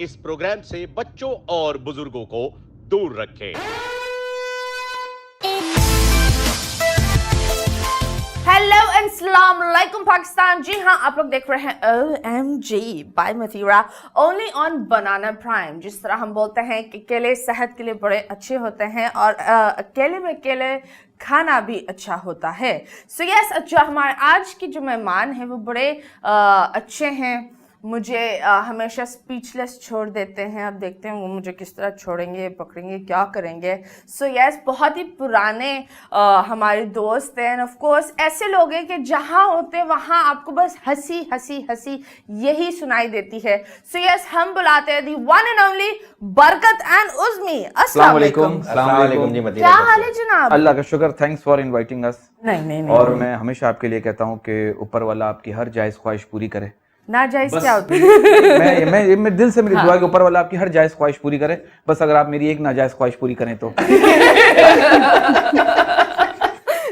इस प्रोग्राम से बच्चों और बुजुर्गों को दूर रखें। हेलो एंड सलाम अलैकुम पाकिस्तान। जी हाँ, आप लोग देख रहे हैं OMG by Mathira only on Banana Prime. जिस तरह हम बोलते हैं कि केले सेहत के लिए बड़े अच्छे होते हैं और केले में केले खाना भी अच्छा होता है। सो यस, अच्छा, हमारे आज की जो मेहमान हैं वो बड़े अच्छे हैं। मुझे हमेशा स्पीचलेस छोड़ देते हैं। अब देखते हैं वो मुझे किस तरह छोड़ेंगे, पकड़ेंगे, क्या करेंगे। सो यस, बहुत ही पुराने हमारे दोस्त हैं। ऑफ कोर्स ऐसे लोग हैं कि जहाँ होते वहाँ आपको बस हंसी हंसी हंसी यही सुनाई देती है। सो यस, हम बुलाते हैं दी वन एंड ओनली बरकत एंड उज़मी। अस्सलाम वालेकुम। जी मदीना, क्या हाल है जनाब? अल्लाह का शुक्र, थैंक्स फॉर इनवाइटिंग अस। नहीं और मैं हमेशा आपके लिए कहता हूँ कि ऊपर वाला आपकी हर जायज़ ख्वाहिश पूरी करे। नाजायज क्या होती है? मैं दिल से मेरी दुआ है कि ऊपर वाला आपकी हर जायज़ ख्वाहिश पूरी करे। बस अगर आप मेरी एक नाजायज़ ख्वाहिश पूरी करें तो।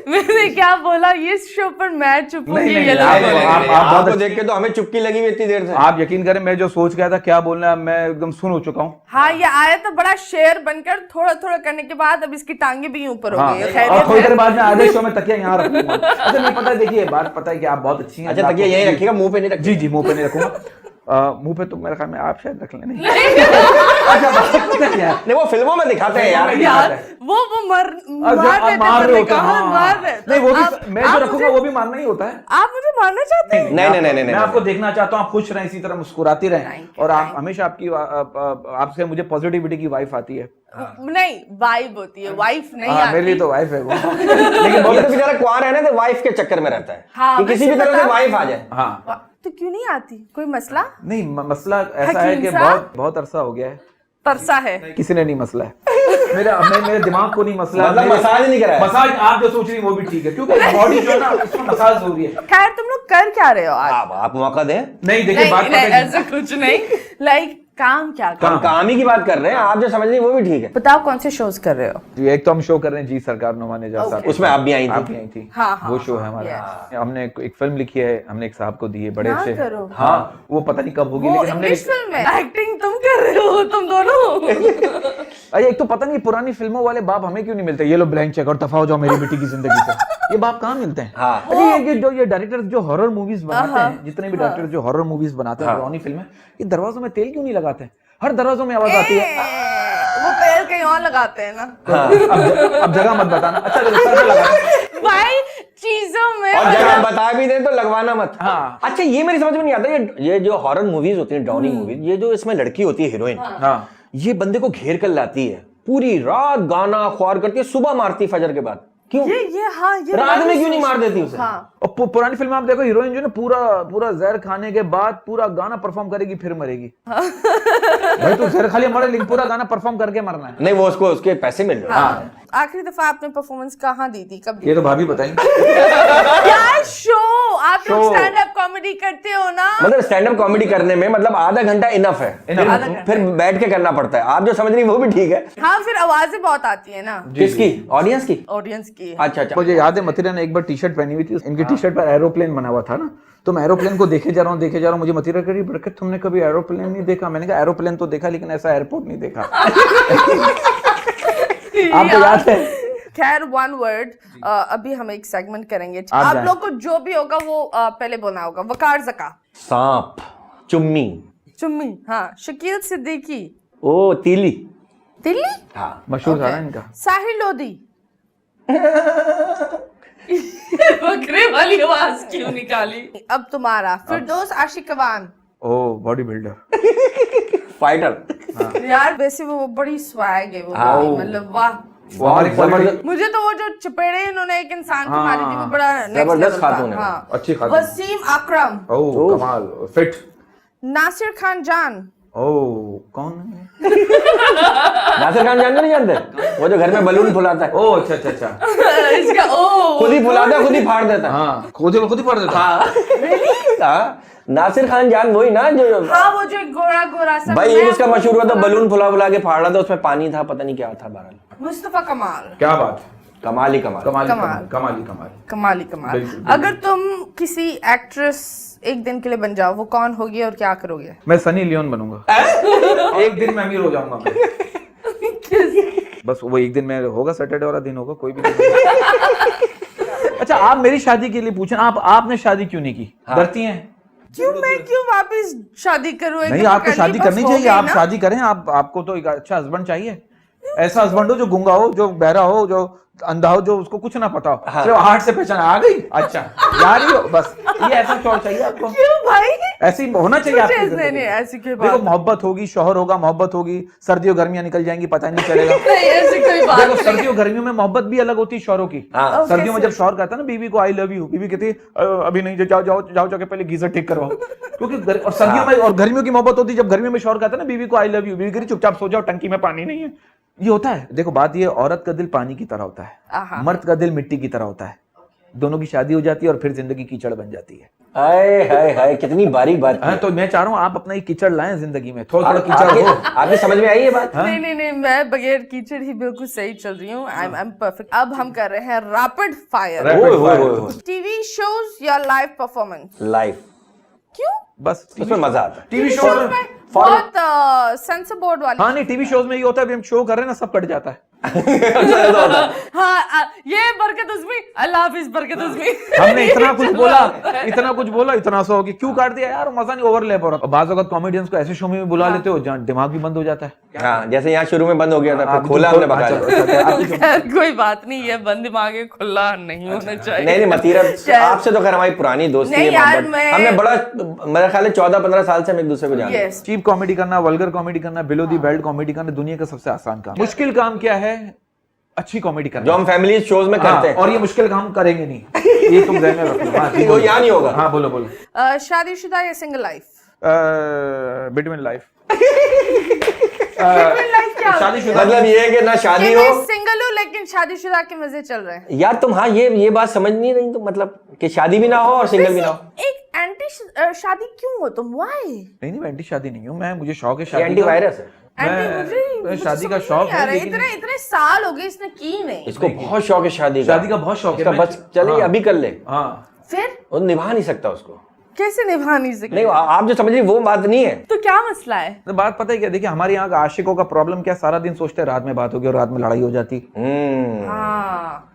मैंने क्या बोला? ये शो पर मैं चुप हूँ। नहीं, आपको देख के तो हमें चुपकी लगी हुई इतनी देर से। आप यकीन करें, मैं जो सोच गया था क्या बोलना है मैं एकदम सुन हो चुका हूँ। हाँ, ये आया तो बड़ा शेर बनकर थोड़ा थोड़ा करने के बाद अब इसकी टांगे भी ऊपर हो गई है। खैरियत और थोड़ी है? देर बाद में आधे शो में तकिया यहाँ रखूंगा। अच्छा, नहीं पता है, देखिए बात पता है कि आप बहुत अच्छी हैं। अच्छा, तकिया यही रखिएगा, मुंह पे नहीं रखिएगा। जी मुंह पे नहीं रखूंगा। मुंह पे तो मेरे ख्याल में आप शायद रख लें। अच्छा, नहीं, वो फिल्मों में दिखाते हैं यार। वो मार मार रहे होते हैं। मार रहे। नहीं, वो भी मैं जो रखूंगा वो भी मारना ही होता है। आप मुझे मारना चाहते हैं? नहीं, मैं आपको देखना चाहता हूँ आप खुश रहें, इसी तरह मुस्कुराती रहें। और आप हमेशा आपसे मुझे पॉजिटिविटी की वाइफ आती है। नहीं, वाइफ होती है, वाइफ नहीं हाँ, आती। मेरे लिए तो वाइफ है वो। लेकिन ये तो बेचारा कुआर है ना, तो वाइफ के चक्कर में रहता है हाँ, कि किसी भी तरह से वाइफ आ जाए। हाँ, तो क्यों नहीं आती? कोई मसला? नहीं मसला ऐसा है कि बहुत अरसा हो गया है, तरसा है। किसी ने नहीं मसला है। मेरे दिमाग को नहीं मसला। मतलब मसाज नहीं कराया। मसाज आप जो सोच रही वो भी ठीक है, क्योंकि बॉडी जो है ना उसमें मसाज जरूरी है। खैर, तुम लोग कर क्या रहे हो आज? आप मौका दें। नहीं देखिए, बात पता है ऐसा कुछ नहीं। लाइक काम क्या कर? हम काम ही की बात कर रहे हैं, आप जो समझ रही वो भी ठीक है। बताओ कौन से शोज कर रहे हो? जी, एक तो हम शो कर रहे हैं जी सरकार नुमाने जा साहब, उसमें आप भी आई थी। हाँ, वो शो है हमारा। हमने एक फिल्म लिखी है, हमने एक साहब को दी है, बड़े ना अच्छे। करो। हाँ, वो पता नहीं कब होगी, वो लेकिन हमने इंग्लिश फिल्म है। एक्टिंग तुम कर रहे हो, तुम दोनों। अरे एक तो पता नहीं पुरानी फिल्मों वाले बाप हमें क्यों नहीं मिलते। ये लो ब्लैंक चेक और दफा हो जाओ मेरी बेटी की जिंदगी से, ये बाप कहाँ मिलते हैं? हाँ। अरे ये डायरेक्टर्स जो हॉरर मूवीज बनाते हैं, जितने भी डायरेक्टर जो हॉरर मूवीज बनाते हैं, पुरानी फिल्में, ये दरवाजों में तेल क्यों नहीं लगाते? हर दरवाजों में आवाज आती है। वो तेल कहीं और लगाते हैं ना। अब जगह मत बताना। अच्छा, सर पे लगाते भाई, चीजों में और जब आप बता भी दें तो लगवाना मत। हाँ। अच्छा, ये मेरी समझ में नहीं आता, ये जो हॉरर मूवीज होती हैं, डॉनिंग मूवीज, ये जो इसमें लड़की होती है हीरोइन, हाँ। ये बंदे को घेर कर लाती है, पूरी रात गाना ख्वार करती है, सुबह मारती है फजर के बाद। क्यों? ये रात में क्यों नहीं मार देती उसे? हाँ। और पुरानी फिल्म में आप देखो, हीरोइन जो है ना पूरा जहर खाने के बाद पूरा गाना परफॉर्म करेगी फिर मरेगी। भाई तू जहर खा लिया मरे, लेकिन पूरा गाना परफॉर्म करके मरना है। नहीं, वो उसको उसके पैसे मिल रहे हैं। हाँ। आखिरी दफा आपने परफॉर्मेंस कहाँ दी थी, कब दी? ये तो भाभी बताएंगे। क्या शो? आप लोग स्टैंड अप कॉमेडी करते हो ना? मतलब स्टैंड अप कॉमेडी करने में मतलब आधा घंटा इनफ है, फिर बैठ के करना पड़ता है। आप जो समझ रही वो भी ठीक है। हाँ, फिर आवाजें बहुत आती है ना। किसकी? ऑडियंस की? ऑडियंस की। अच्छा। मुझे याद है मथुरा ने एक बार टी शर्ट पहनी हुई थी, इनकी टी शर्ट पर एरोप्लेन बना हुआ था ना, तो मैं एरोप्लेन को देखे जा रहा हूँ, मुझे मथुरा कह रही, बरकत तुमने कभी एरोप्लेन नहीं देखा? मैंने कहा एरोप्लेन तो देखा, लेकिन ऐसा एयरपोर्ट नहीं देखा। आपको याद है? खैर, वन वर्ड, अभी हम एक सेगमेंट करेंगे। आप लोग को जो भी होगा वो पहले बोलना होगा। वकार ज़का, सांप, चुम्मी, चुम्मी, हाँ। शकील सिद्दीकी, ओ तीली, दिल्ली, हाँ मशहूर था ना इनका। साहिल लोधी। बकरे वाली आवाज क्यों निकाली? अब तुम्हारा फिरदौस आशिकवान। ओ बॉडी बिल्डर, फाइटर। यार वैसे वो बड़ी स्वैग है वो, मतलब वाह। मुझे तो वो जो चपेड़े इन्होंने एक इंसान को मारी थी वो बड़ा जबरदस्त खातून है। हाँ। अच्छी खातून। वसीम अकरम, ओ कमाल, फिट। नासिर खान जान। ओ कौन है? नासिर खान जान नहीं जानते? वो जो घर में बलून फुलाता है। ओ अच्छा। इसका खुद ही फुलाता है, खुद ही फाड़ देता है। हाँ, खुद ही फाड़ देता है। हाँ, नासिर खान जान वही ना जो हाँ, वो जो गोरा गोरा सा भाई, एक उसका मशहूर हुआ था, बलून फुला के फाड़ रहा था, उसमें पानी था, पता नहीं क्या था। बहरहाल मुस्तफा कमाल। क्या बात, कमाल ही कमाल। कमाल। कमाली कमाल। अगर तुम किसी एक्ट्रेस एक दिन के लिए बन जाओ, वो कौन होगी और क्या करोगे? मैं सनी लियोन बनूंगा। एक दिन में अमीर हो जाऊंगा मैं। बस वो एक दिन में होगा, सैटरडे वाला दिन होगा, कोई भी नहीं। अच्छा, आप मेरी शादी के लिए पूछें, आपने शादी क्यों नहीं की? डरती हैं? क्यों वापस शादी करूं? नहीं, आपको शादी करनी चाहिए, आप शादी करें। आपको तो एक अच्छा हस्बैंड चाहिए, ऐसा हस्बैंड हो जो गूंगा हो, जो बहरा हो, जो अंधा हो, जो उसको कुछ ना पता हो, सिर्फ हार्ट से पहचान आ गई, अच्छा यार ही हो, बस ये ऐसा शौहर चाहिए आपको। क्यों भाई? ऐसी होना चाहिए आपकी जिंदगी। नहीं, ऐसी कोई बात देखो, मोहब्बत होगी, शौहर होगा, मोहब्बत होगी, सर्दियों गर्मियां निकल जाएंगी, पता नहीं चलेगा। नहीं, ऐसी कोई बात देखो, सर्दियों गर्मियों में मोहब्बत भी अलग होती है शौहरों की। सर्दियों में जब शौहर कहता है ना बीवी को आई लव यू, बीवी कहती है अभी नहीं, जाओ जाओ जाओ जाके पहले गीजर ठीक करवाओ। क्योंकि और सर्दियों में और गर्मियों की मोहब्बत होती है, जब गर्मियों में शौहर कहता है ना बीवी को आई लव यू, बीवी कहती चुपचाप सो जाओ, टंकी में पानी नहीं है। ये होता है। देखो, बात ये, औरत का दिल पानी की तरह होता है, मर्द का दिल मिट्टी की तरह होता है। दोनों की शादी हो जाती है और फिर जिंदगी कीचड़ बन जाती है। हाय हाय हाय, कितनी बारीक बात है। तो मैं चाह रहा हूँ आप अपना एक कीचड़ लाएं जिंदगी में, थोड़ा थोड़ा कीचड़ हो। आपकी समझ में आई ये बात? नहीं, मैं बगैर कीचड़ ही बिल्कुल सही चल रही हूँ। I am perfect. अब हम कर रहे हैं रैपिड फायर। टीवी शोज या लाइव परफॉर्मेंस? लाइव। क्यों? बस उसमें मजा आता है। टीवी शो में बहुत सेंसर बोर्ड वाली। हाँ, नहीं, टीवी शोज में ये होता है, हम शो कर रहे हैं ना, सब कट जाता है। हाँ, ये बरकत उस्मी, अल्लाह हाफिज बरकत उस्मी। हमने इतना कुछ बोला, इतना सो कि क्यों काट दिया यार, मजा नहीं, ओवरलैप हो रहा। बाज़ वक्त कॉमेडियंस को ऐसे शो में भी बुला लेते हो जहाँ दिमाग भी बंद हो जाता है। हाँ, जैसे यहाँ शुरू में बंद हो गया था, फिर खोला हमने बकायदा। कोई बात नहीं, ये बंद दिमाग है, खुला नहीं होना चाहिए। नहीं, मतीरा, आपसे तो खैर हमारी पुरानी दोस्ती है, हमने बड़ा, मेरा ख्याल है 14-15 साल से हम एक दूसरे को जानते हैं। चीप कॉमेडी करना, वल्गर कॉमेडी करना, बिलो दी बेल्ट कॉमेडी करना दुनिया का सबसे आसान काम। मुश्किल काम क्या है? अच्छी कॉमेडी करना, जो हम फैमिली शोज में करते हैं। और ये मुश्किल काम करेंगे नहीं, ये तुम ध्यान में रखो। वो यहाँ नहीं होगा। हाँ, बोलो। शादीशुदा या सिंगल लाइफ? Between life. शादीशुदा मतलब ये है कि ना शादी हो, सिंगल हो, लेकिन शादीशुदा के मजे चल रहे हैं यार। तुम हाँ, ये बात समझ नहीं रही, तो मतलब कि शादी भी ना हो और सिंगल भी ना हो। एक एंटी शादी क्यों हो तुम? व्हाई? नहीं, मैं एंटी शादी नहीं हूँ, मुझे शौक है शादी। एंटी वायरस है। मैं शादी का शौक है, लेकिन इतने साल हो गए इसने की नहीं। इसको बहुत शौक है शादी का बहुत शौक है। बस चलिए अभी कर ले। हाँ, फिर वो निभा नहीं सकता उसको। कैसे निभा नहीं सकते? नहीं, आप जो समझ रही वो बात नहीं है। तो क्या मसला है? तो बात पता है क्या, देखिए हमारे यहाँ का आशिकों का प्रॉब्लम क्या, सारा दिन सोचते हैं रात में बात होगी और रात में लड़ाई हो जाती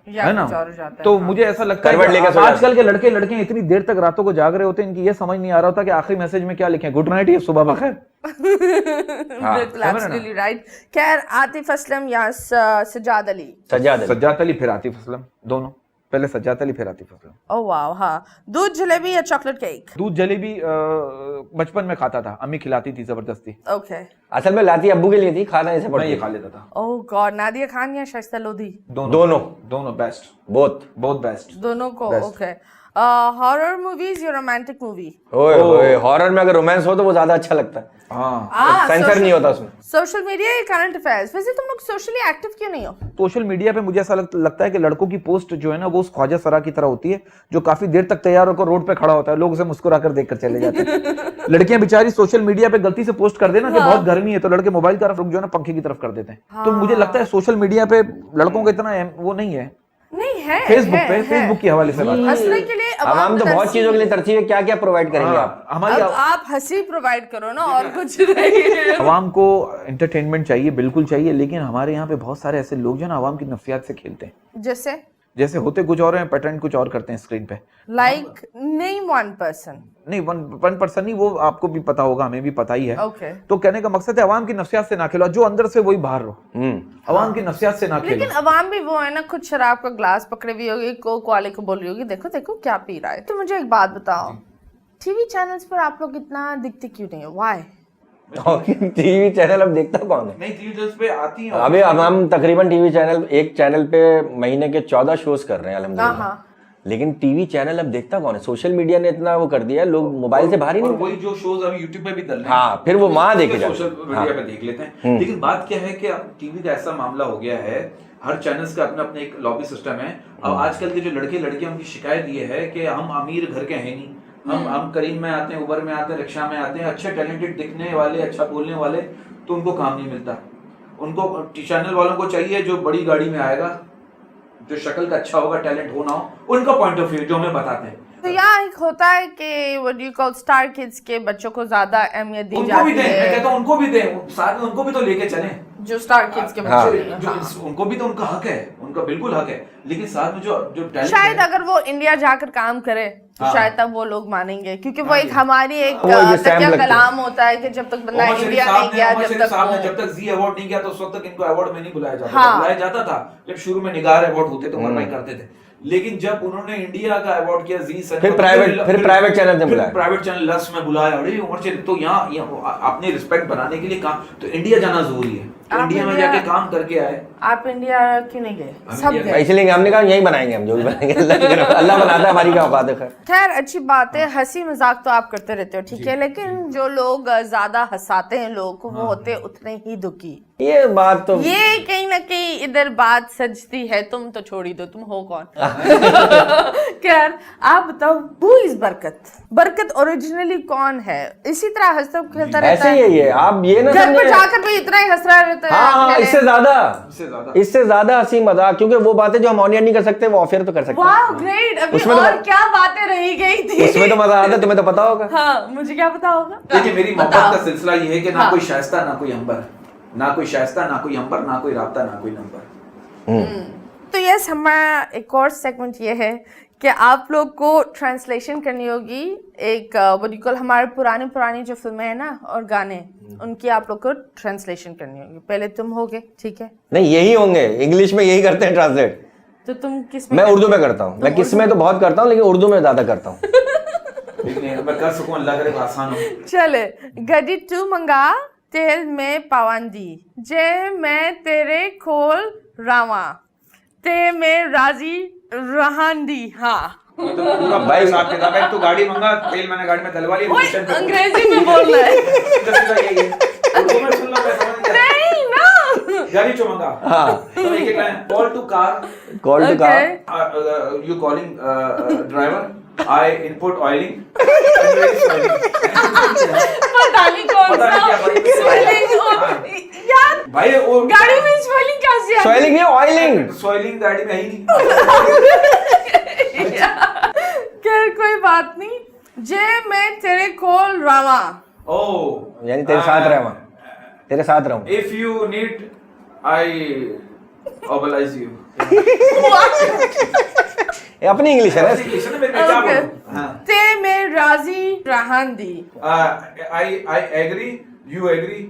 है ना। तो मुझे ऐसा लगता है कि आजकल के लड़के इतनी देर तक रातों को जाग रहे होते हैं, इनकी ये समझ नहीं आ रहा होता कि आखिरी मैसेज में क्या लिखे, गुड नाइट या सुबह बखैर। बिल्कुल, एब्सोल्युटली राइट। खैर, आतिफ असलम या सज्जाद अली? सज्जाद अली फिर आतिफ असलम, दोनों। पहले सज्जाद अली फिर आतिफ असलम। ओह वाह। हाँ, दूध जलेबी या चॉकलेट केक? दूध जलेबी बचपन में खाता था, अम्मी खिलाती थी जबरदस्ती। ओके। असल में लाती अब्बू के लिए थी, खाना ऐसे मैं ये खा लेता था। ओह गॉड। नादिया खान या शाइस्ता लोधी? दोनों बेस्ट, बहुत बेस्ट दोनों को। ओके। हॉरर मूवीज या रोमांटिक मूवी? ओए, हॉरर में अगर रोमांस हो तो वो ज्यादा अच्छा लगता है। हाँ, सेंसर नहीं होता उसमें। सोशल मीडिया या करंट अफेयर्स? वैसे तुम लोग सोशली एक्टिव क्यों नहीं हो? सोशल मीडिया पे मुझे ऐसा लगता है कि लड़कों की पोस्ट जो है ना, वो उस ख्वाजा सरा की तरह होती है, जो काफी देर तक तैयार होकर रोड पे खड़ा होता है, लोग उसे मुस्कुराकर देखकर चले जाते हैं। लड़कियां बेचारी सोशल मीडिया पे गलती से पोस्ट कर देना कि बहुत गर्मी है, तो लड़के मोबाइल की तरफ रुक जो है ना, पंखे की तरफ कर देते हैं। तो मुझे लगता है सोशल मीडिया पे लड़कों का इतना वो नहीं है। फेसबुक के हवाले से बात हंसने के लिए हम तो बहुत चीजों के लिए तरसी है, क्या क्या प्रोवाइड करेंगे आप? हमारी आप हंसी प्रोवाइड करो ना, और कुछ नहीं। आवाम को एंटरटेनमेंट चाहिए, बिल्कुल चाहिए, लेकिन हमारे यहाँ पे बहुत सारे ऐसे लोग जो ना आवाम की नफ्सियात से खेलते हैं। जैसे होते कुछ और हैं, पेटेंट कुछ और करते हैं स्क्रीन पे। लाइक नहीं, वन पर्सन नहीं, वो आपको भी पता होगा, हमें भी पता ही है। तो कहने का मकसद है अवाम की नफ्सियात से ना खेलो, जो अंदर से वही बाहर रहो। अवाम की नफ्सियात से ना खेलो। लेकिन अवाम भी वो है ना, खुद शराब का ग्लास पकड़े हुई होगी, कोक वाले को बोल रही होगी देखो देखो क्या पी रहा है। तो मुझे एक बात बताओ, टीवी चैनल्स पर आप लोग इतना दिखते क्यों नहीं हो? व्हाई? टीवी चैनल अब देखता कौन है? नहीं, टीवी चैनल्स पे आती हैं। अभी हम तकरीबन टीवी चैनल, एक चैनल पे महीने के 14 शोज कर रहे हैं अल्हम्दुलिल्लाह। लेकिन टीवी चैनल अब देखता कौन है? सोशल मीडिया ने इतना वो कर दिया है, लोग मोबाइल से बाहर ही नहीं। वही जो शोज अभी यूट्यूब पे भी चल रहे हैं, हाँ, फिर वो वहां देखे जाते हैं, सोशल मीडिया पे देख लेते हैं। लेकिन बात क्या है कि अब टीवी का ऐसा मामला हो गया है, हर चैनल्स का अपना अपना एक लॉबी सिस्टम है। अब आजकल के जो लड़के लड़कियां, उनकी शिकायत ये है कि हम अमीर घर के हैं नहीं, हम करीम में आते हैं, उबर में आते हैं, रिक्शा में आते हैं, अच्छे टैलेंटेड दिखने वाले, अच्छा बोलने वाले, तो उनको काम नहीं मिलता। उनको चैनल वालों को चाहिए जो बड़ी गाड़ी में आएगा, जो शक्ल का अच्छा होगा, टैलेंट हो ना हो, उनका पॉइंट ऑफ व्यू जो हमें बताते हैं। तो यहाँ एक होता है कि what you call star kids के बच्चों को ज्यादा अहमियत दी उनको भी जाती दें, मैं है, कहता हूँ उनको भी दें, साथ में उनको भी तो लेके चलें। जो स्टार किड्स के हाँ। बच्चे हैं, हाँ। उनको भी तो उनका हक है, उनका बिल्कुल हक है, लेकिन साथ में जो टैलेंट शायद अगर वो इंडिया जाकर काम करे तो हाँ। शायद तब वो लोग मानेंगे, क्योंकि वो एक हमारी एक वो ये सैम तकिया लगता है। कलाम होता है कि जब तक बंदा मोहम्मद शरीफ इंडिया साहब नहीं ने- गया, मोहम्मद जब शरीफ तक साहब ने वो जब तक जी अवार्ड नहीं किया तो उस वक्त तक इनको अवार्ड में नहीं बुलाया जाता हाँ। था। बुलाया जाता था जब शुरू में निगार अवार्ड होते तो उमर भाई करते थे, लेकिन जब उन्होंने इंडिया का अवार्ड किया जी सर, फिर प्राइवेट चैनल ने बुलाया, प्राइवेट चैनल लस में बुलाया। अरे उमर शरीफ तो यहाँ अपनी रिस्पेक्ट बनाने के लिए काम, तो इंडिया जाना जरूरी है, आप इंडिया में इंडिया- जाके काम करके आए। आप इंडिया क्यों नहीं गए? हम सब इंडिया गए। इसलिए हमने कहा यही बनाएंगे, हम जो भी बनाएंगे अल्लाह बनाता है, हमारी क्या बात है। खैर अच्छी बात है, हंसी मजाक तो आप करते रहते हो, ठीक है, लेकिन जो लोग ज्यादा हंसाते हैं लोगों को वो होते उतने ही दुखी। ये बात तो ये कहीं ना कहीं इधर बात सजती है, तुम तो छोड़ ही दो, तुम हो कौन? खैर आप बताओ, हु इज बरकत? बरकत ओरिजिनली कौन है? इसी तरह हंसता खेलता रहता ऐसे ही है ये, आप ये ना घर पर समझे। जाकर भी इतना ही हंस रहा रहता है। हाँ, अकेले। इससे ज्यादा हंसी मजाक, क्योंकि वो बातें जो हम ऑन एयर नहीं कर सकते वो ऑफ एयर तो कर सकते हैं। वाह ग्रेट, अभी उसमें तो और क्या बातें रही गई थी? उसमें तो मजा आता है, तुम्हें तो पता होगा। हाँ, मुझे क्या पता होगा? देखिए मेरी मोहब्बत बताओ। का सिलसिला ये है कि ना हाँ। कोई शाइस्ता ना कोई अंबर, ना कोई शाइस्ता ना कोई अंबर, ना कोई राब्ता ना कोई नंबर। तो यस, हमारा एक और सेगमेंट ये है कि आप लोग को ट्रांसलेशन करनी होगी एक व्हाट यू कॉल, हमारे पुरानी जो फिल्में हैं ना और गाने, उनकी आप लोग को ट्रांसलेशन करनी होगी। पहले तुम होगे, ठीक है? नहीं, यही होंगे, इंग्लिश में यही करते हैं ट्रांसलेट। तो तुम किस में? मैं उर्दू में करता हूँ, मैं किस में तो बहुत करता हूँ, लेकिन उर्दू में ज्यादा करता हूँ। लेकिन मैं कर सकूं, अल्लाह करे आसान हो। चले, गड्डी तू मंगा तेल में पाबंदी, जे मैं तेरे खोल रावा, ते में राजी रहांदी। हाँ, तो पूरा भाई साहब के साथ तू गाड़ी मंगा, तेल मैंने गाड़ी में डलवा लिया, ओए, स्टेशन पे अंग्रेजी में बोल रहा है। सीधा यही है। उर्दू में सुन लो, मैं समझ गया। नहीं ना। गाड़ी चो मंगा। हाँ, तो एक line, call to car, call to car, Okay. You calling driver, I input oiling. पता नहीं कौन पता नहीं सा क्या भाई। स्वेलिंग यार, भाई वो गाड़ी में स्वेलिंग क्या से स्वेलिंग नहीं, ऑयलिंग। सॉइलिंग गाड़ी में है ही नहीं। खैर कोई बात नहीं, जे मैं तेरे खोल रावा। ओह, यानी तेरे साथ रहूं, तेरे साथ रहूं। If you need, I oblige you. ये अपनी इंग्लिश है ना। English है ना, मैं क्या Okay. बोलूं? हाँ। ते में राजी रहांदी। I agree, you agree.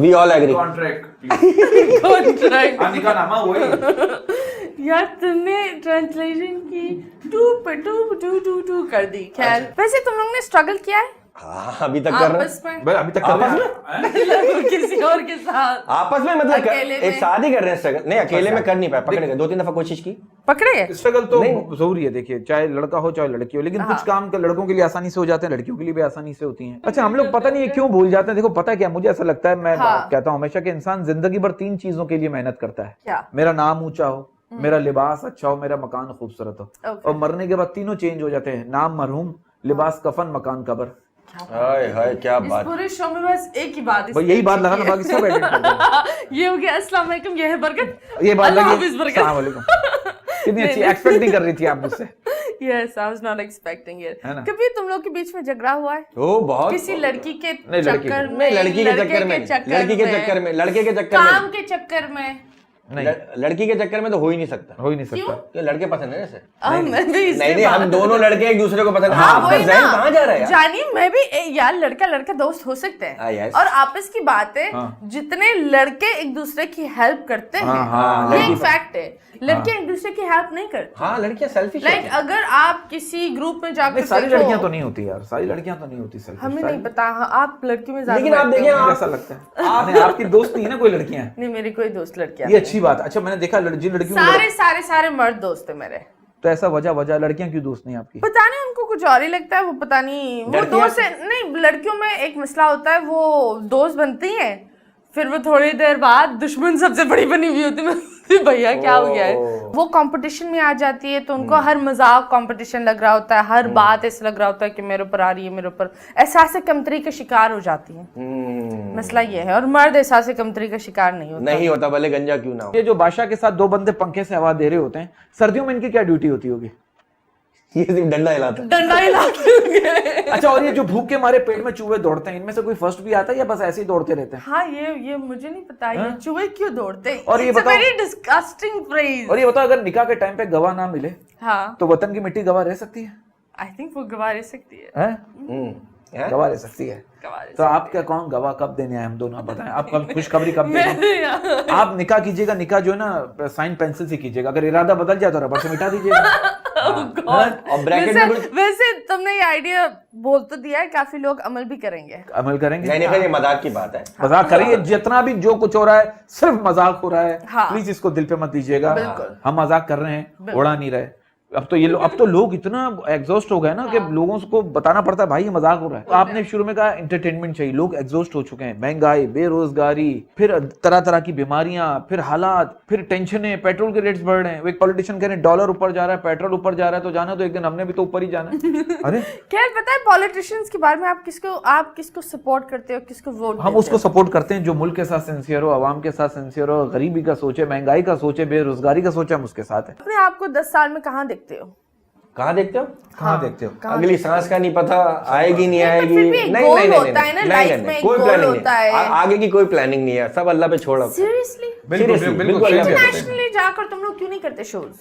We all agree. Contract, please. Contract. हाँ, निकाहनामा वही। यार तुमने ट्रांसलेशन की टू कर दी। खैर वैसे तुम लोग ने स्ट्रगल किया है हाँ, अभी तक कर रहे आपस हैं। में? भाई अभी तक आपस में किसी और के साथ आपस में मतलब अकेले एक में? साथ ही कर रहे हैं struggle। नहीं, अकेले में कर नहीं पाए, पकड़ गए, 2-3 दफा कोशिश की। पकड़े गए? स्ट्रगल तो नहीं। जरूरी है। देखिए, चाहे लड़का हो चाहे लड़की हो, लेकिन कुछ काम के लड़कों के लिए आसानी से हो जाते हैं, लड़कियों के लिए भी आसानी से होती हैं। अच्छा, हम लोग पता नहीं है क्यों भूल जाते हैं। देखो पता है क्या, मुझे ऐसा लगता है, मैं कहता हूँ हमेशा कि इंसान जिंदगी भर 3 चीजों के लिए मेहनत करता है। क्या? मेरा नाम ऊंचा हो, मेरा लिबास अच्छा हो, मेरा मकान खूबसूरत हो। Okay. और मरने के बाद तीनों चेंज हो जाते हैं, नाम मरहूम, लिबास कफन, मकान कब्र। हाय हाय, क्या इस बात। पूरे शो में बस एक ही बात भाई यही बात लगाना, बाकी सब एडिट कर देना। ये हो गया अस्सलाम वालेकुम, ये है बरकत। ये बात अल्लाह लगी, हाफिज़ बरकत। अस्सलाम वालेकुम। कितनी अच्छी, एक्सपेक्ट नहीं कर रही थी आप मुझसे। Yes, I was not expecting it. है ना? कभी तुम लोग के बीच में झगड़ा हुआ है? ओ बहुत। किसी लड़की के नहीं, लड़की चक्कर के। में, लड़की के चक्कर में, लड़की के चक्कर में, लड़के के चक्कर काम में, के चक्कर में? नहीं, लड़की के चक्कर में तो हो ही नहीं सकता। हो ही नहीं सकता। क्यों? ये लड़के पसंद है जैसे। मैं भी इससे नहीं, हम बात- दोनों लड़के एक दूसरे को पसंद है। हाँ, आपका वही ज़हन ना। कहाँ जा रहा है यार? जानिए, मैं भी यार लड़का लड़का दोस्त हो सकते हाँ, हैं yes. और आपस की बात है। हाँ। जितने लड़के एक दूसरे की हेल्प करते हैं, हाँ, ये लड़की एक फैक्ट है। लड़के एक दूसरे की हेल्प नहीं करते। हाँ, लड़कियां सेल्फिश लाइक अगर आप किसी ग्रुप में जाकर नहीं, सारी देखो- लड़कियां तो नहीं होती यार, सारी लड़कियां तो नहीं होती selfish, हमें सारी- नहीं पता, हाँ, आप लड़कियों में ज्यादा लेकिन आप बैठते देखिए, हो। मुझे ऐसा लगता है आपने आपकी दोस्त नहीं है ना कोई लड़कियां। नहीं, मेरी कोई दोस्त लड़कियां ये अच्छी बात। अच्छा, मैंने देखा जिन लड़कियों को सारे मर्द दोस्त है मेरे। तो ऐसा वजह लड़कियां क्यों दोस्त नहीं आपकी? पता नहीं उनको कुछ और ही लगता है, वो पता नहीं, वो लड़कियां- दोस्त है नहीं। लड़कियों में एक मसला होता है, वो दोस्त बनती हैं, फिर वो थोड़ी देर बाद दुश्मन सबसे बड़ी बनी हुई होती है। भैया क्या हो गया है, वो कंपटीशन में आ जाती है, तो उनको हर मजाक कंपटीशन लग रहा होता है, हर बात ऐसा लग रहा होता है कि मेरे ऊपर आ रही है, मेरे ऊपर एहसास कमतरी का शिकार हो जाती है। मसला ये है, और मर्द एहसास कमतरी का शिकार नहीं होता। नहीं होता, भले गंजा क्यों ना हो। ये जो बादशाह के साथ 2 बंदे पंखे से हवा दे रहे होते हैं, सर्दियों में इनकी क्या ड्यूटी होती होगी? ये सिर्फ डंडा हिलाता है। डंडा हिलाते। अच्छा, और ये जो भूख के मारे पेट में चूहे दौड़ते हैं, इनमें से कोई फर्स्ट भी आता है या बस ऐसे ही दौड़ते रहते हैं? हाँ, ये मुझे नहीं पता ये चूहे क्यों दौड़ते हैं। और ये It's a बताओ- very disgusting phrase। और ये बताओ, अगर निकाह के टाइम पे गवाह ना मिले हाँ, तो वतन की मिट्टी गवाह रह सकती है? आई थिंक वो गवाह रह सकती है। हैं? गवाह रह सकती है। गवाह रह तो आप क्या कौन गवाह कब देने आए? हम दोनों आप बताएं, आप कब खुशखबरी कब देंगे? सकती है। आप निकाह कीजिएगा, निकाह जो है ना साइन पेंसिल से कीजिएगा, अगर इरादा बदल जाए तो रबर से मिटा दीजिएगा। और ब्रैकेट में कुछ वैसे तुमने ये आइडिया बोल तो दिया है, काफी लोग अमल भी करेंगे। अमल करेंगे। नहीं नहीं, ये मजाक की बात है। मजाक करिए, जितना भी जो कुछ हो रहा है सिर्फ मजाक हो रहा है। हाँ। प्लीज इसको दिल पे मत लीजिएगा। बिल्कुल। हम मजाक कर रहे हैं, उड़ा नहीं रहे। अब तो लोग इतना एग्जॉस्ट हो गए ना कि लोगों को बताना पड़ता है भाई ये मजाक हो रहा है। आपने शुरू में कहा एंटरटेनमेंट चाहिए, लोग एग्जॉस्ट हो चुके हैं। महंगाई, बेरोजगारी, फिर तरह तरह की बीमारियां, फिर हालात, फिर टेंशनें, पेट्रोल के रेट्स बढ़ रहे हैं। वो एक पॉलिटिशियन कह रहे हैं डॉलर ऊपर जा रहा है, पेट्रोल ऊपर जा रहा है, तो जाना तो एक दिन हमने भी तो ऊपर ही जाना है। अरे खैर, पता है पॉलिटिशियंस के बारे में आप किसको सपोर्ट करते हो, किसको वोट हम उसको सपोर्ट करते हैं जो मुल्क के साथ सिंसियर हो, आवाम के साथ सिंसियर हो, गरीबी का सोचे, महंगाई का सोचे, बेरोजगारी का सोचे, हम उसके साथ हैं। अपने आप को 10 साल में कहाँ देखते हो? कहाँ देखते हो? कहाँ देखते हो? अगली सांस का नहीं पता, आएगी नहीं आएगी। फिर भी एक नहीं goal नहीं नहीं होता है ना, नहीं, life नहीं, में नहीं, एक कोई goal प्लानिंग होता नहीं है। आगे की कोई प्लानिंग नहीं है, सब अल्लाह पे छोड़ो। सीरियसली? Seriously, इंटरनेशनली जाकर तुम लोग क्यों नहीं करते शोज?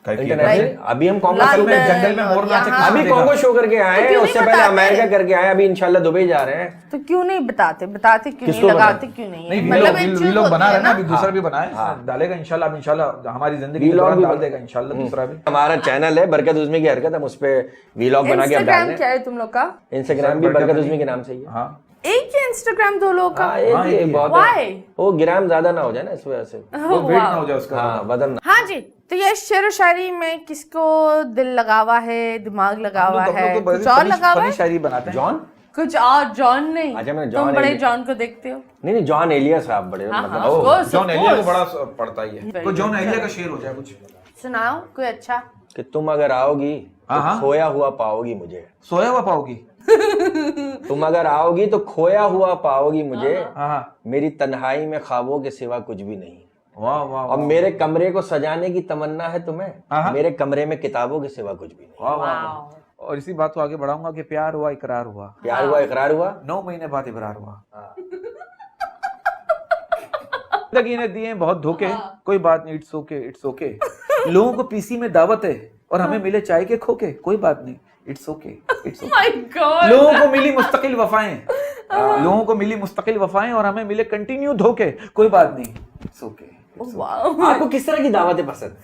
इंटरनेशनल अभी हम कॉन्गो लंदन, में जंगल में मोर नाचे यहाँ- अभी कॉन्गो शो करके आए तो हैं, क्यों उससे नहीं पहले बताते? अमेरिका करके आए, अभी इंशाल्लाह दुबई जा रहे हैं। तो क्यों नहीं बताते क्यों किसको नहीं, लगाते बताते? क्यों नहीं? नहीं, मतलब एक वीलॉग चीज वीलॉग होती बना है रहे हैं ना, ना। अभी दूसरा भी बनाए, डालेगा इंशाल्लाह। अब इंशाल्लाह हमारी जिंदगी के Vlog दौरान भी डाल बना- देगा इंशाल्लाह दूसरा भी। हमारा चैनल है बरकत उज़्मी की हरकत, हम उस पे वीलॉग बना के अब डाल इंस्टाग्राम क्या रहे है तुम लोग का? हैं। इंस्टाग्राम भी बरकत उज़्मी के नाम से ही है। हाँ, एक ही इंस्टाग्राम दो लोग का? हाँ, एक हाँ, ही एक ही है। बहुत Why? है। वो ग्राम ज्यादा ना हो जाए ना इस वजह से। वो वेट ना हो जाए उसका। हाँ, वजन ना। हाँ जी, तो ये शेर व शायरी में किसको दिल लगा हुआ है, दिमाग लगा हुआ है, कुछ और लगा हुआ है? शायरी बनाते हैं। जॉन? कुछ और? जॉन नहीं? अच्छा, मैंने तुम जॉन बड़े एलिया- जॉन को देखते हो? नहीं नहीं, जॉन एलियस आप बड़े हाँ, मतलब हाँ। Oh, Of course, John of एलिया को course। बड़ा पड़ता ही है। Very तो जॉन good. एलिया का शेर हो जाए कुछ। सुनाओ कोई अच्छा। कि तुम अगर आओगी तो हाँ। खोया हुआ पाओगी मुझे। सोया हुआ पाओगी? तुम अगर आओगी तो खोया हुआ पाओगी मुझे। हाँ हाँ। मेरी तन्हाई में ख्वाबों के सिवा कुछ भी नहीं। वाह वाह और मेरे कमरे को सजाने की तमन्ना है तुम्हें, हाँ। मेरे कमरे में किताबों के सिवा कुछ भी नहीं। वाह वाह। और इसी बात को आगे बढ़ाऊंगा कि प्यार हुआ, इकरार हुआ, प्यार हुआ, इकरार हुआ, 9 महीने बाद इकरार हुआ। जिंदगी ने दिए बहुत धोखे, कोई बात नहीं, इट्स ओके इट्स ओके। लोगों को पीसी में दावत है और हमें मिले चाय के खोखे, कोई बात नहीं, it's okay it's okay. My God. लोगों को मिली मुस्तकिल वफाएं, लोगों को मिली मुस्तकिल वफाएं और हमें मिले कंटिन्यू धोखे, कोई बात नहीं, इट्स ओके। Wow. आपको किस तरह की दावतें पसंद?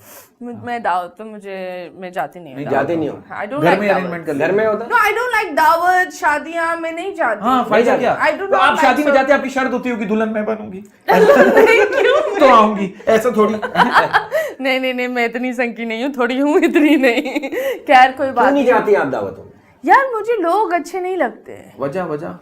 मैं दावत तो मैं जाती नहीं हूँ। जाते नहीं हो? I don't घर like में दावत. अरेंजमेंट कर घर में होता No, I don't like दावत, शादियां मैं नहीं जाती। हाँ फायदा क्या? I do तो not आप like शादी में so- जाते हैं, आपकी शर्त होती होगी दुल्हन मैं बनूंगी क्यों? तो आऊंगी, ऐसा थोड़ी। नहीं, मैं इतनी संकी नहीं हूँ, थोड़ी हूँ, इतनी नहीं। खैर कोई क्यों बात नहीं जाती आप दावतों में? यार मुझे लोग अच्छे नहीं लगते। वजह वजह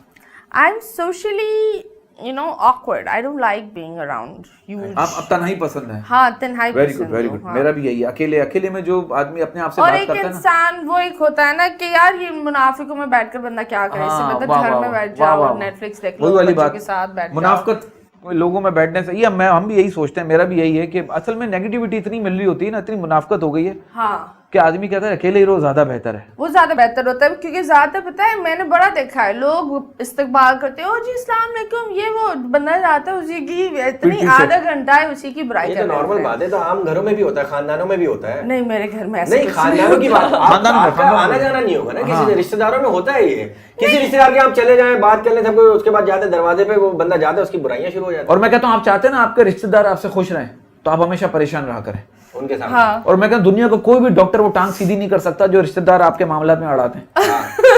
I am socially awkward. I don't like being around huge. आप तन्हाई पसंद है? हाँ, तन्हाई वेरी पसंद गुड वेरी हूँ, गुड। हाँ। मेरा भी यही है, अकेले अकेले में जो आदमी अपने आप से और बात एक करता है ना। इंसान वो एक होता है ना कि यार ये मुनाफिकों में बैठकर बंदा क्या करे, इससे हाँ, मतलब वाह, घर वाह, में बैठ वाह, जाओ वाह, और वाह। नेटफ्लिक्स देख वही लो, वाली बच्चों बात, के साथ बैठ जाओ। मुनाफकत लोगों में बैठने से, ये मैं हम भी यही सोचते हैं, मेरा भी यही है कि असल में नेगेटिविटी इतनी मिल रही होती है ना, इतनी मुनाफकत हो गई है हाँ, कि आदमी कहता है अकेले ही रहो ज्यादा बेहतर है। वो ज्यादा बेहतर होता है, क्योंकि ज्यादा पता है मैंने बड़ा देखा है, लोग इस्तकबाल करते हैं, ओ जी अस्सलाम वालेकुम, ये वो बंदा जाता है उसी की इतनी पीछे से। आधा घंटा है उसी की बुराई ये तो कर रहे नॉर्मल होते हैं। बात है, तो आम घरों में भी होता है, खानदानों में भी होता है। नहीं, मेरे घर में ऐसा नहीं, कुछ खानदानों की बात, खानदानों में, आपका खानदानों आना में। जाना नहीं होगा ना, हाँ। किसी रिश्तेदारों में होता है ये। किसी रिश्तेदार के आप चले जाएं, बात कर लें सबको, उसके बाद जाते दरवाजे पे वो बंदा जाता है, उसकी बुराइयां शुरू हो जाती और मैं कहता हूँ आप चाहते हैं ना आपके रिश्तेदार आपसे खुश रहें, तो आप हमेशा परेशान रहा करें। है उनके साथ। हाँ, और मैं कहता हूँ दुनिया को कोई भी डॉक्टर वो टांग सीधी नहीं कर सकता जो रिश्तेदार आपके मामला में अड़ाते हैं।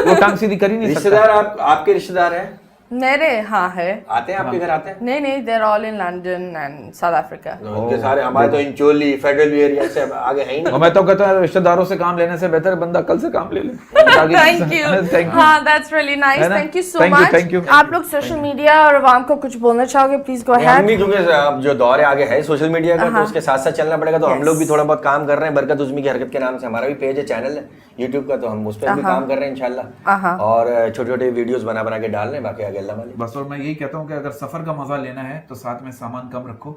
वो टांग सीधी कर ही नहीं सकता। रिश्तेदार आपके रिश्तेदार हैं? मेरे हाँ है। आते हैं आपके घर आते हैं? नहीं, they're all in London and South Africa. उनके सारे हमारे तो इंचोली फेडरल एरिया से आगे है ही नहीं। और मैं तो कहता हूँ रिश्तेदारों से काम लेने से बेहतर है बंदा कल से काम ले ले। Thank you. Thank you. हाँ, दैट्स रियली नाइस, है ना? Thank you so Thank you, much. thank you. आप लोग सोशल मीडिया और आवाम को कुछ बोलना चाहोगे? प्लीज गो हम अहेड। भी क्योंकि अब जो दौर आगे है सोशल मीडिया का, तो उसके साथ साथ चलना पड़ेगा, तो हम लोग भी थोड़ा बहुत काम कर रहे हैं। बरकत उज़्मी की हरकत के नाम से हमारा भी पेज है, चैनल है यूट्यूब का, तो हम उस पर भी काम कर रहे हैं इंशाल्लाह। और छोटे छोटे वीडियोस बना के डाल रहे हैं, बाकी आगे अल्लाह वाले। बस और मैं यही कहता हूँ कि अगर सफर का मजा लेना है तो साथ में सामान कम रखो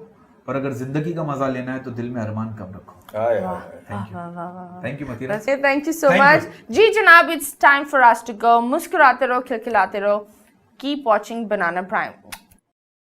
और अगर जिंदगी का मजा लेना है तो दिल में अरमान कम रखो। Thank you Matira. Thank you so Thank much जी जनाब, it's time for us to go. मुस्कुराते रहो, खिलखिलाते रहो, कीप वॉचिंग बनाना प्राइम।